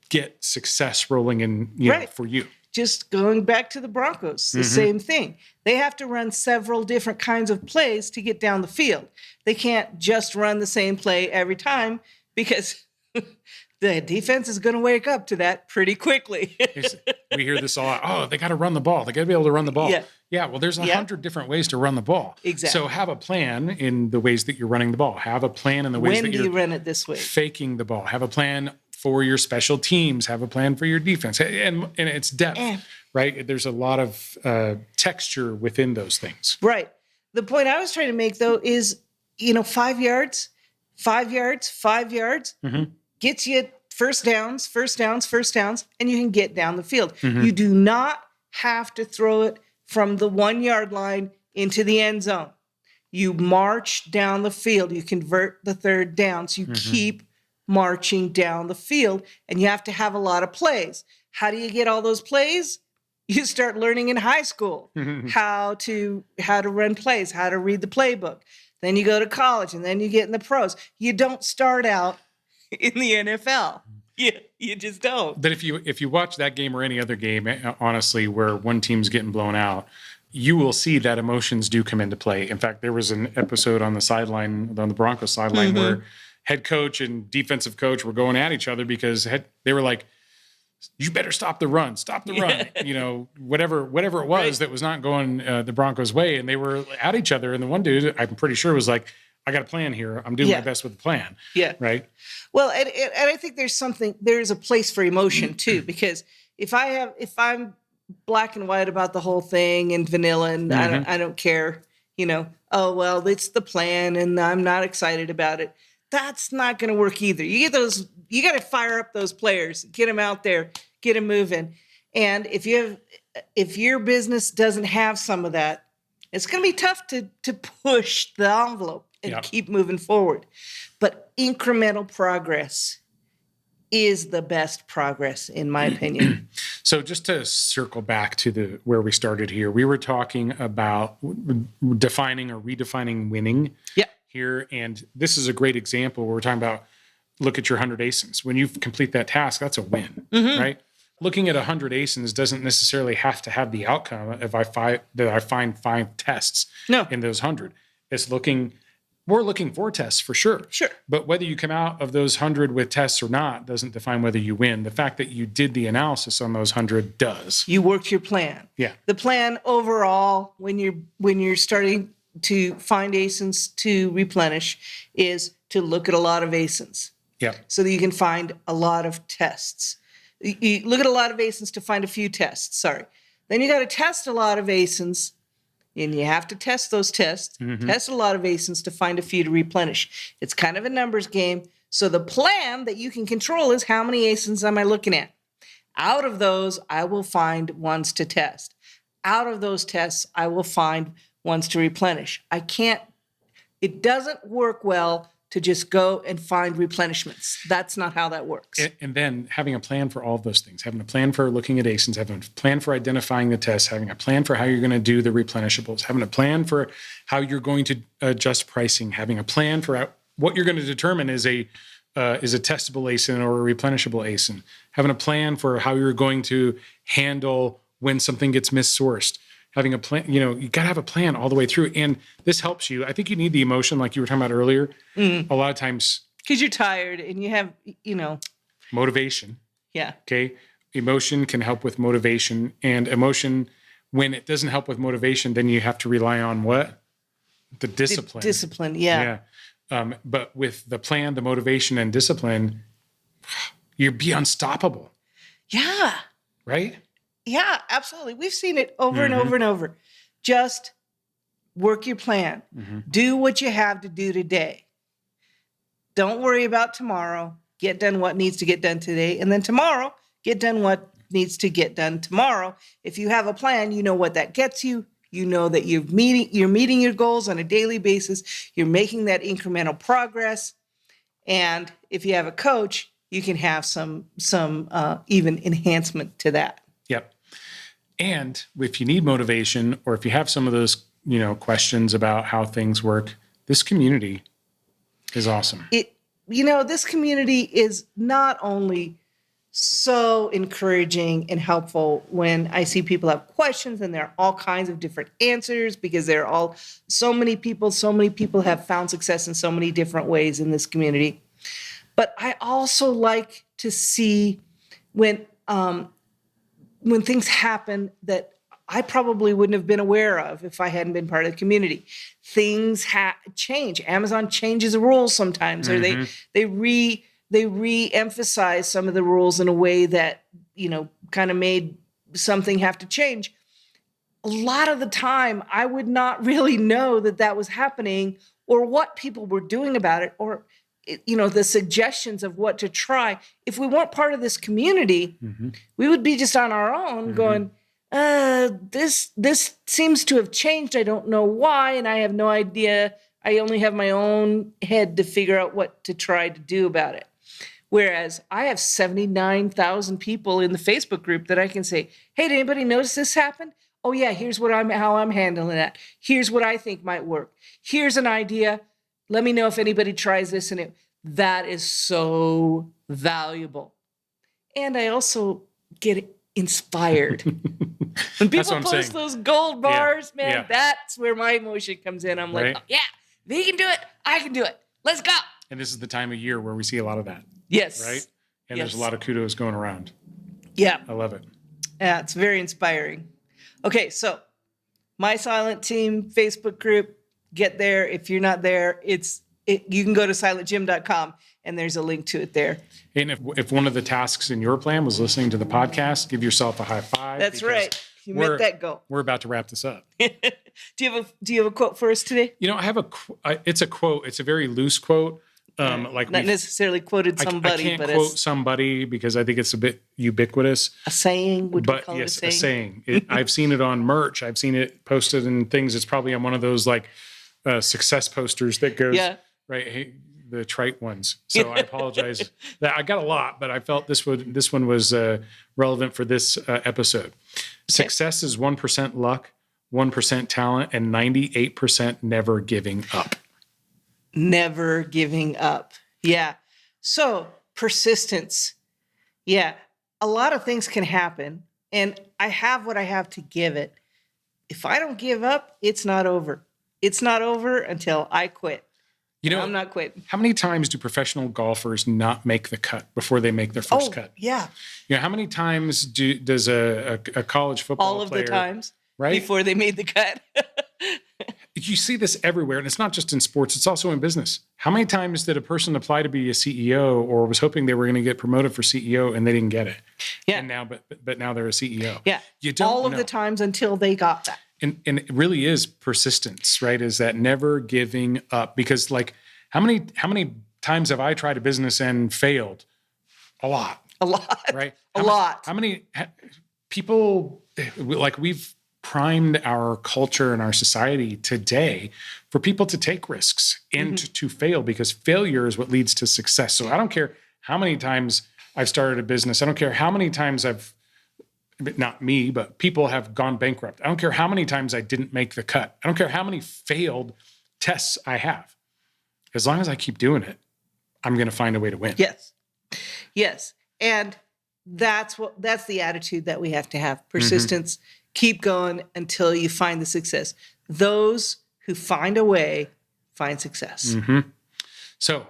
get success rolling in for you. Just going back to the Broncos, the same thing. They have to run several different kinds of plays to get down the field. They can't just run the same play every time because the defense is going to wake up to that pretty quickly. We hear this a lot. Oh, they got to run the ball. They got to be able to run the ball. Yeah. Well, there's 100 different ways to run the ball. Exactly. So have a plan in the ways that you're running the ball. Have a plan in the ways when that do you're you run it this way? Faking the ball. Have a plan for your special teams. Have a plan for your defense. And it's depth, right? There's a lot of texture within those things. Right. The point I was trying to make, though, is, 5 yards, 5 yards, 5 yards gets you first downs, and you can get down the field. You do not have to throw it from the 1 yard line into the end zone. You march down the field. You convert the third down. So you keep marching down the field, and you have to have a lot of plays. How do you get all those plays? You start learning in high school how to run plays, how to read the playbook. Then you go to college, and then you get in the pros. You don't start out in the NFL. You just don't. But if you watch that game or any other game, honestly, where one team's getting blown out, you will see that emotions do come into play. In fact, there was an episode on the Broncos sideline where head coach and defensive coach were going at each other because they were like, you better stop the run, whatever it was that was not going the Broncos' way. And they were at each other. And the one dude, I'm pretty sure, was like, I got a plan here. I'm doing my best with the plan. Yeah. Right. Well, and I think there's a place for emotion too, because if I'm black and white about the whole thing and vanilla and I don't care, oh, well, it's the plan and I'm not excited about it. That's not going to work either. You got to fire up those players, get them out there, get them moving. And if your business doesn't have some of that, it's going to be tough to push the envelope and keep moving forward. But incremental progress is the best progress, in my opinion. So just to circle back to where we started here, we were talking about defining or redefining winning. Yeah. Here, and this is a great example where we're talking about look at your 100 ASINs. When you complete that task, that's a win, right? Looking at 100 ASINs doesn't necessarily have to have the outcome if I find 5 tests in those 100. We're looking for tests for sure. Sure. But whether you come out of those 100 with tests or not doesn't define whether you win. The fact that you did the analysis on those 100 does. You worked your plan. Yeah. The plan overall, when you're starting to find ASINs to replenish, is to look at a lot of ASINs. Yeah. So that you can find a lot of tests. You look at a lot of ASINs to find a few tests. Sorry. Then you got to test a lot of ASINs And you have to test those tests, test a lot of ASINs to find a few to replenish. It's kind of a numbers game. So the plan that you can control is how many ASINs am I looking at? Out of those, I will find ones to test. Out of those tests, I will find ones to replenish. It doesn't work well to just go and find replenishments. That's not how that works. And then having a plan for all of those things, having a plan for looking at ASINs, having a plan for identifying the tests, having a plan for how you're going to do the replenishables, having a plan for how you're going to adjust pricing, having a plan for what you're going to determine is a testable ASIN or a replenishable ASIN, having a plan for how you're going to handle when something gets missourced, having a plan, you got to have a plan all the way through. And this helps you. I think you need the emotion, like you were talking about earlier. A lot of times. Because you're tired and you have, motivation. Yeah. Okay. Emotion can help with motivation, and emotion, when it doesn't help with motivation, then you have to rely on what? The discipline. Discipline. Yeah. But with the plan, the motivation, and discipline, you'd be unstoppable. Yeah. Right? Yeah, absolutely. We've seen it over and over and over. Just work your plan. Do what you have to do today. Don't worry about tomorrow. Get done what needs to get done today. And then tomorrow, get done what needs to get done tomorrow. If you have a plan, you know what that gets you. You know that you're meeting your goals on a daily basis. You're making that incremental progress. And if you have a coach, you can have some even enhancement to that. Yep. And if you need motivation, or if you have some of those, questions about how things work, this community is awesome. This community is not only so encouraging and helpful when I see people have questions, and there are all kinds of different answers because so many people have found success in so many different ways in this community. But I also like to see when things happen that I probably wouldn't have been aware of if I hadn't been part of the community. Things change. Amazon changes the rules sometimes, or they re-emphasize some of the rules in a way that, kind of made something have to change. A lot of the time, I would not really know that was happening, or what people were doing about it, or the suggestions of what to try. If we weren't part of this community, we would be just on our own going, this seems to have changed. I don't know why. And I have no idea. I only have my own head to figure out what to try to do about it. Whereas I have 79,000 people in the Facebook group that I can say, hey, did anybody notice this happened? Oh yeah, here's how I'm handling that. Here's what I think might work. Here's an idea. Let me know if anybody tries this, and that is so valuable. And I also get inspired. When people post those gold bars, man, that's where my emotion comes in. I'm like, oh, yeah, if he can do it, I can do it. Let's go. And this is the time of year where we see a lot of that. Yes. Right? And there's a lot of kudos going around. Yeah. I love it. Yeah, it's very inspiring. Okay, so My Silent Team Facebook group, get there. If you're not there, you can go to silentjimdotcom, and there's a link to it there. And if one of the tasks in your plan was listening to the podcast, give yourself a high five. That's right. You met that goal. We're about to wrap this up. Do you have a quote for us today? I have it's a quote. It's a very loose quote. Not necessarily quoted somebody. I can't quote somebody because I think it's a bit ubiquitous. A saying? Would you call it a saying? A saying. I've seen it on merch. I've seen it posted in things. It's probably on one of those success posters that goes, right, hey, the trite ones. So I apologize. I got a lot, but I felt this one was relevant for this episode. Okay. Success is 1% luck, 1% talent, and 98% never giving up. Never giving up. Yeah. So persistence. Yeah. A lot of things can happen, and I have what I have to give it. If I don't give up, it's not over. It's not over until I quit. I'm not quitting. How many times do professional golfers not make the cut before they make their first cut? Yeah. How many times does a college football player... All of the times. Right? Before they made the cut. You see this everywhere, and it's not just in sports, it's also in business. How many times did a person apply to be a CEO or was hoping they were going to get promoted for CEO and they didn't get it? Yeah. And now, but now they're a CEO. Yeah. You don't all of know. the times until they got that. And it really is persistence, right? Is that never giving up? Because like, how many times have I tried a business and failed? A lot. A lot. Right? A lot. How many people, like, we've primed our culture and our society today for people to take risks and to fail, because failure is what leads to success. So I don't care how many times I've started a business. I don't care how many times not me, but people have gone bankrupt. I don't care how many times I didn't make the cut. I don't care how many failed tests I have. As long as I keep doing it, I'm going to find a way to win. Yes. Yes. And that's the attitude that we have to have. Persistence, keep going until you find the success. Those who find a way find success. So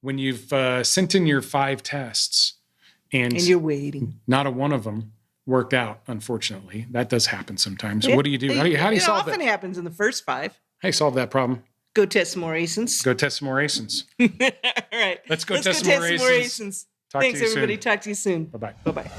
when you've sent in your 5 tests and you're waiting, not a one of them worked out, unfortunately, that does happen sometimes. What do you do? How do you solve that? It often happens in the first 5. How do you solve that problem? Go test some more ASINs. Go test some more ASINs. All right. Let's go test some more ASINs. Thanks, everybody. Talk to you soon. Bye-bye. Bye-bye.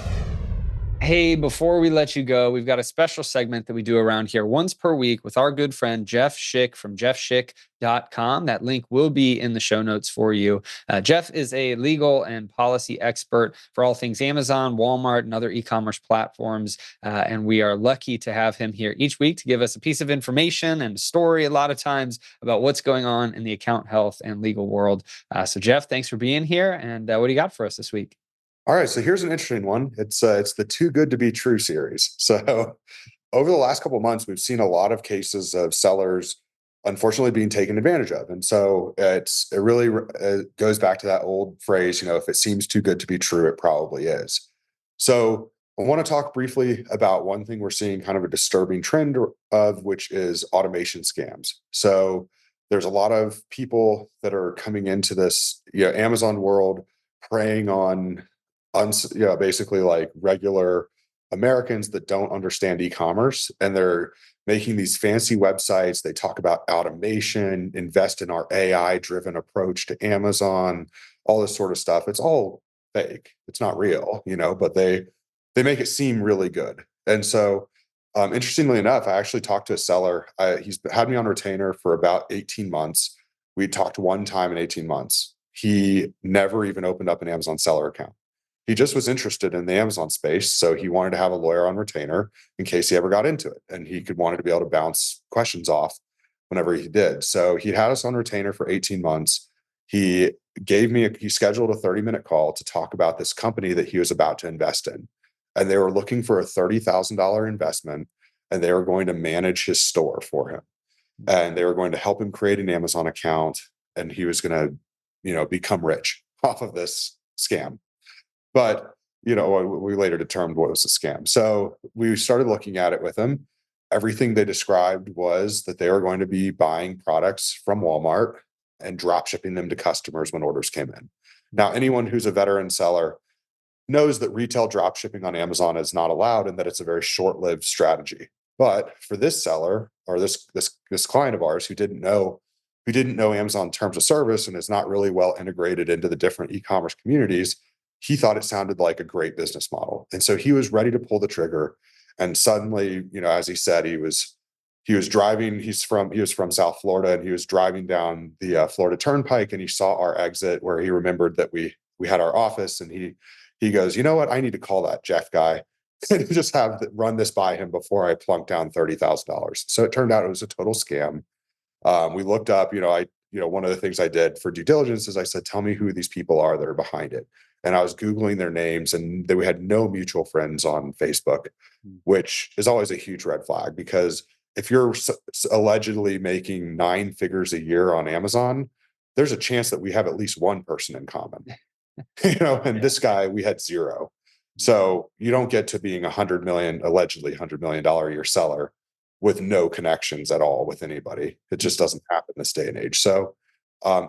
Hey, before we let you go, we've got a special segment that we do around here once per week with our good friend Jeff Schick from jeffschick.com. That link will be in the show notes for you. Jeff is a legal and policy expert for all things Amazon, Walmart, and other e-commerce platforms. And we are lucky to have him here each week to give us a piece of information and a story a lot of times about what's going on in the account health and legal world. So Jeff, thanks for being here. And what do you got for us this week? All right, so here's an interesting one. It's the Too Good to Be True series. So over the last couple of months, we've seen a lot of cases of sellers unfortunately being taken advantage of. And so it really goes back to that old phrase, if it seems too good to be true, it probably is. So I want to talk briefly about one thing we're seeing kind of a disturbing trend of, which is automation scams. So there's a lot of people that are coming into this Amazon world preying on basically like regular Americans that don't understand e-commerce, and they're making these fancy websites. They talk about automation, invest in our AI-driven approach to Amazon, all this sort of stuff. It's all fake. It's not real, but they make it seem really good. And so, interestingly enough, I actually talked to a seller. He's had me on retainer for about 18 months. We talked one time in 18 months. He never even opened up an Amazon seller account. He just was interested in the Amazon space. So he wanted to have a lawyer on retainer in case he ever got into it. And he wanted to be able to bounce questions off whenever he did. So he had us on retainer for 18 months. He scheduled a 30-minute call to talk about this company that he was about to invest in. And they were looking for a $30,000 investment, and they were going to manage his store for him. And they were going to help him create an Amazon account. And he was going to, become rich off of this scam. But, we later determined what was a scam. So we started looking at it with them. Everything they described was that they were going to be buying products from Walmart and drop shipping them to customers when orders came in. Now, anyone who's a veteran seller knows that retail drop shipping on Amazon is not allowed and that it's a very short-lived strategy. But for this seller, or this client of ours who didn't know Amazon terms of service and is not really well integrated into the different e-commerce communities, he thought it sounded like a great business model. And so he was ready to pull the trigger. And suddenly, as he said, he was driving, he was from South Florida, and he was driving down the Florida Turnpike, and he saw our exit where he remembered that we had our office, and he goes, you know what, I need to call that Jeff guy and just run this by him before I plunk down $30,000. So it turned out it was a total scam. We looked up, one of the things I did for due diligence is I said, tell me who these people are that are behind it. And I was Googling their names, and we had no mutual friends on Facebook, which is always a huge red flag, because if you're allegedly making 9 figures a year on Amazon, there's a chance that we have at least one person in common, and this guy, we had 0. So you don't get to being allegedly $100 million a year seller with no connections at all with anybody. It just doesn't happen this day and age. So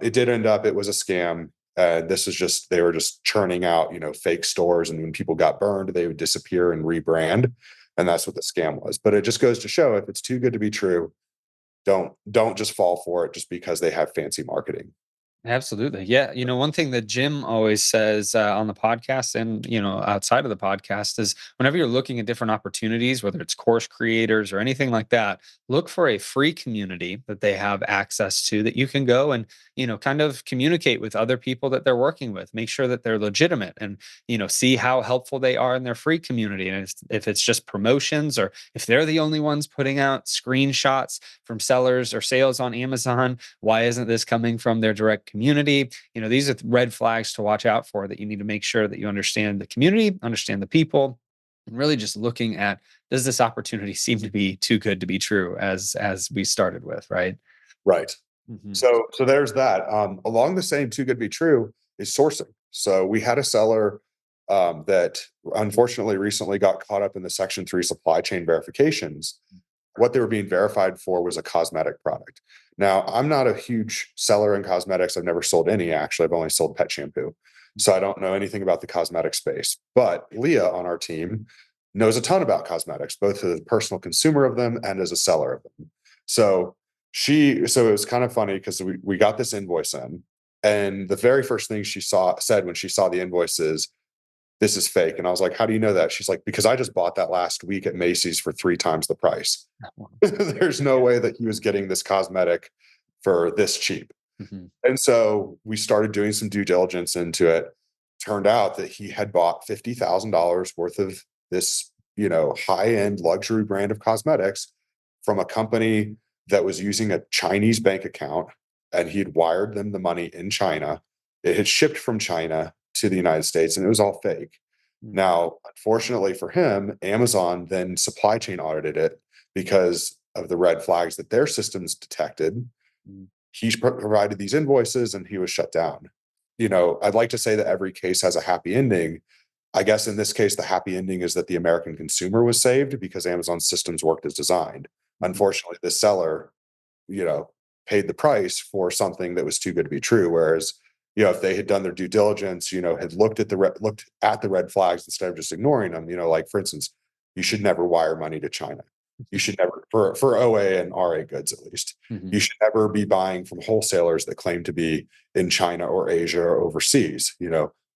it did end up, it was a scam. They were just churning out, fake stores. And when people got burned, they would disappear and rebrand. And that's what the scam was. But it just goes to show, if it's too good to be true, don't just fall for it just because they have fancy marketing. Absolutely. Yeah. One thing that Jim always says on the podcast and, outside of the podcast is whenever you're looking at different opportunities, whether it's course creators or anything like that, look for a free community that they have access to that you can go and, kind of communicate with other people that they're working with. Make sure that they're legitimate and, see how helpful they are in their free community. And if it's just promotions or if they're the only ones putting out screenshots from sellers or sales on Amazon, why isn't this coming from their direct community? These are red flags to watch out for that you need to make sure that you understand the community, understand the people, and really just looking at, does this opportunity seem to be too good to be true, as we started with, right? Right. Hmm. So there's that. Along the same too good to be true is sourcing. So we had a seller that unfortunately recently got caught up in the Section 3 supply chain verifications. What they were being verified for was a cosmetic product. Now, I'm not a huge seller in cosmetics. I've never sold any, actually. I've only sold pet shampoo. So I don't know anything about the cosmetic space. But Leah on our team knows a ton about cosmetics, both as a personal consumer of them and as a seller of them. So so it was kind of funny because we got this invoice in, and the very first thing she said when she saw the invoice is, "This is fake." And I was like, "How do you know that?" She's like, "Because I just bought that last week at Macy's for 3 times the price." There's no way that he was getting this cosmetic for this cheap. Hmm. And so we started doing some due diligence into it. Turned out that he had bought $50,000 worth of this, high-end luxury brand of cosmetics from a company that was using a Chinese bank account, and he had wired them the money in China. It had shipped from China to the United States, and it was all fake. Now, unfortunately for him, Amazon then supply chain audited it because of the red flags that their systems detected. He provided these invoices and he was shut down. I'd like to say that every case has a happy ending. I guess in this case, the happy ending is that the American consumer was saved because Amazon's systems worked as designed. Unfortunately, the seller, you know, paid the price for something that was too good to be true. Whereas, if they had done their due diligence, had looked at the red flags instead of just ignoring them, like for instance, you should never wire money to China. You should never, for OA and RA goods at least, Hmm. you should never be buying from wholesalers that claim to be in China or Asia or overseas.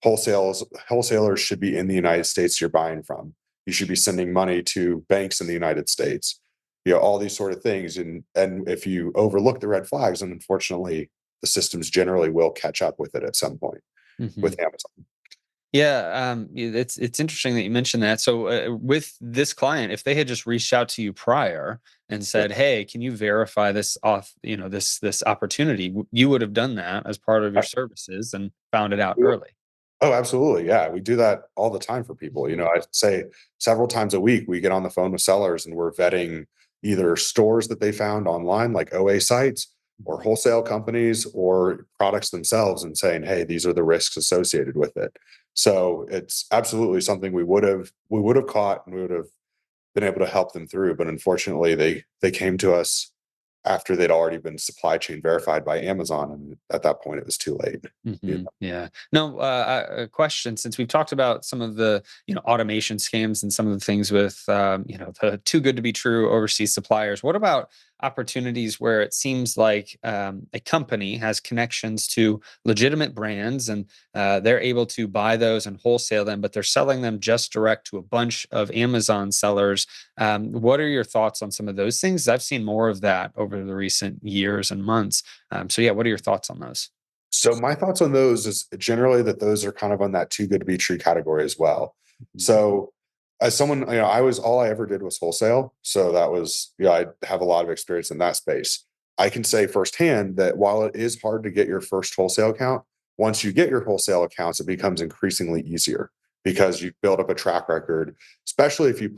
Wholesalers should be in the United States you're buying from. You should be sending money to banks in the United States. All these sort of things. And if you overlook the red flags, then unfortunately the systems generally will catch up with it at some point Hmm. with Amazon. Yeah, it's interesting that you mentioned that. So, with this client, if they had just reached out to you prior and Yeah. said, "Hey, can you verify this off? This opportunity," you would have done that as part of your services and found it out early. Oh, absolutely. Yeah. We do that all the time for people. I'd say several times a week, we get on the phone with sellers and we're vetting either stores that they found online, like OA sites, or wholesale companies or products themselves and saying, hey, these are the risks associated with it. So it's absolutely something we would have caught and we would have been able to help them through. But unfortunately, they came to us after they'd already been supply chain verified by Amazon. And at that point, it was too late. Hmm. Yeah. No, a question, since we've talked about some of the, automation scams and some of the things with, the too good to be true overseas suppliers. What about opportunities where it seems like a company has connections to legitimate brands and they're able to buy those and wholesale them, but they're selling them just direct to a bunch of Amazon sellers? What are your thoughts on some of those things? I've seen more of that over the recent years and months. So yeah, what are your thoughts on those? So my thoughts on those is generally that those are kind of on that too good to be true category as well. Mhm. So as someone, all I ever did was wholesale. So that was, I have a lot of experience in that space. I can say firsthand that while it is hard to get your first wholesale account, once you get your wholesale accounts, it becomes increasingly easier because you build up a track record, especially if you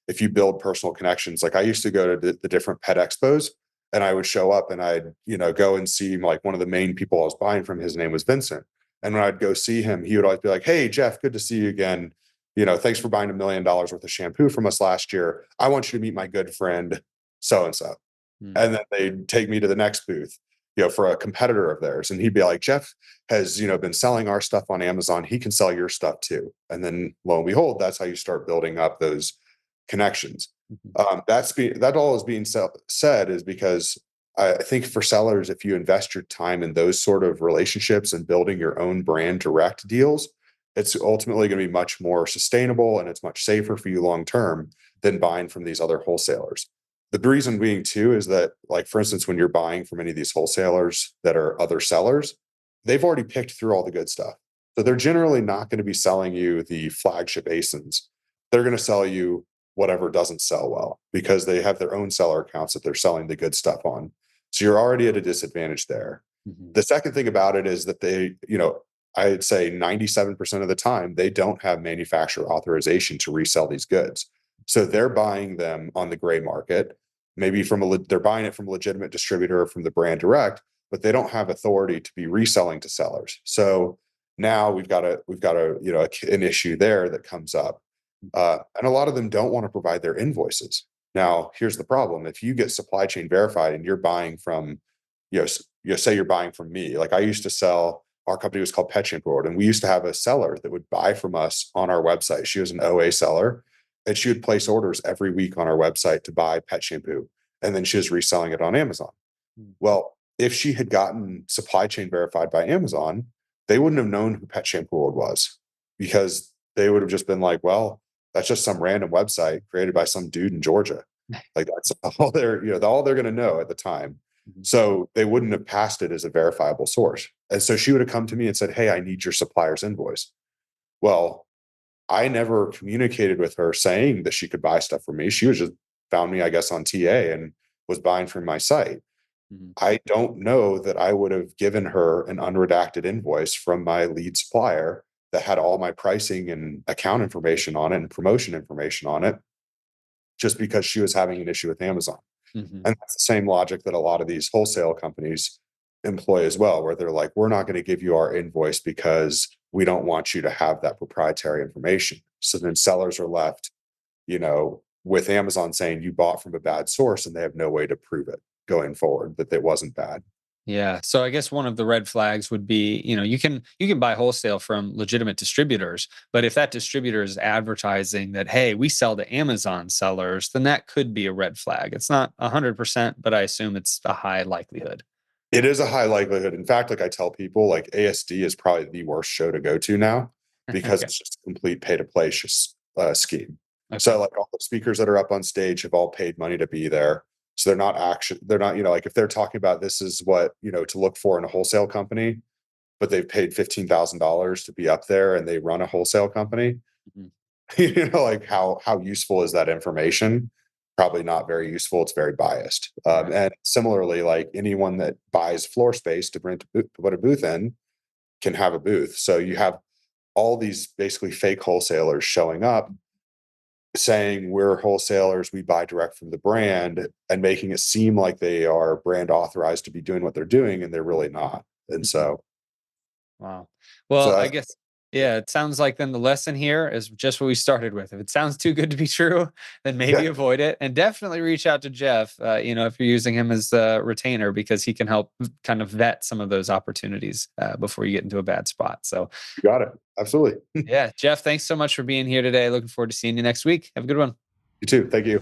if you build personal connections. Like I used to go to the different pet expos and I would show up and I'd, go and see like one of the main people I was buying from. His name was Vincent. And when I'd go see him, he would always be like, "Hey, Jeff, good to see you again. Thanks for buying $1 million worth of shampoo from us last year. I want you to meet my good friend, so and so." Mm. And then they'd take me to the next booth, for a competitor of theirs. And he'd be like, "Jeff has, been selling our stuff on Amazon. He can sell your stuff too." And then lo and behold, that's how you start building up those connections. Mhm. That all is being said is because I think for sellers, if you invest your time in those sort of relationships and building your own brand direct deals, it's ultimately going to be much more sustainable and it's much safer for you long term than buying from these other wholesalers. The reason being too is that, like, for instance, when you're buying from any of these wholesalers that are other sellers, they've already picked through all the good stuff. So they're generally not going to be selling you the flagship ASINs. They're going to sell you whatever doesn't sell well because they have their own seller accounts that they're selling the good stuff on. So you're already at a disadvantage there. Mm-hmm. The second thing about it is that they, I'd say 97% of the time, they don't have manufacturer authorization to resell these goods. So they're buying them on the gray market, maybe they're buying it from a legitimate distributor or from the brand direct, but they don't have authority to be reselling to sellers. So now we've got an issue there that comes up. And a lot of them don't want to provide their invoices. Now, here's the problem. If you get supply chain verified and you're buying from, say you're buying from me, like I used to sell, our company was called Pet Shampoo World, and we used to have a seller that would buy from us on our website. She was an OA seller, and she would place orders every week on our website to buy pet shampoo. And then she was reselling it on Amazon. Well, if she had gotten supply chain verified by Amazon, they wouldn't have known who Pet Shampoo World was, because they would have just been like, well, that's just some random website created by some dude in Georgia. Like that's all all they're going to know at the time. So they wouldn't have passed it as a verifiable source. And so she would have come to me and said, hey, I need your supplier's invoice. Well, I never communicated with her saying that she could buy stuff from me. She was just found me, I guess, on TA and was buying from my site. Mm-hmm. I don't know that I would have given her an unredacted invoice from my lead supplier that had all my pricing and account information on it and promotion information on it, just because she was having an issue with Amazon. Mm-hmm. And that's the same logic that a lot of these wholesale companies employ as well, where they're like, we're not going to give you our invoice because we don't want you to have that proprietary information. So then sellers are left, with Amazon saying you bought from a bad source, and they have no way to prove it going forward that it wasn't bad. Yeah. So I guess one of the red flags would be, you can buy wholesale from legitimate distributors, but if that distributor is advertising that, hey, we sell to Amazon sellers, then that could be a red flag. It's not 100%, but I assume it's a high likelihood. It is a high likelihood. In fact, like I tell people, like ASD is probably the worst show to go to now because Okay. it's just a complete pay to play scheme. Okay. So like all the speakers that are up on stage have all paid money to be there. So they're not, like if they're talking about this is what, to look for in a wholesale company, but they've paid $15,000 to be up there and they run a wholesale company, Mm-hmm. like how useful is that information? Probably not very useful. It's very biased. And similarly, like anyone that buys floor space to put a booth in can have a booth. So you have all these basically fake wholesalers showing up saying we're wholesalers, we buy direct from the brand, and making it seem like they are brand authorized to be doing what they're doing, and they're really not. And so, Wow. Well, so I guess, yeah, it sounds like then the lesson here is just what we started with. If it sounds too good to be true, then maybe yeah, avoid it, and definitely reach out to Jeff, if you're using him as a retainer, because he can help kind of vet some of those opportunities before you get into a bad spot. So, you got it. Absolutely. yeah, Jeff, thanks so much for being here today. Looking forward to seeing you next week. Have a good one. You too. Thank you.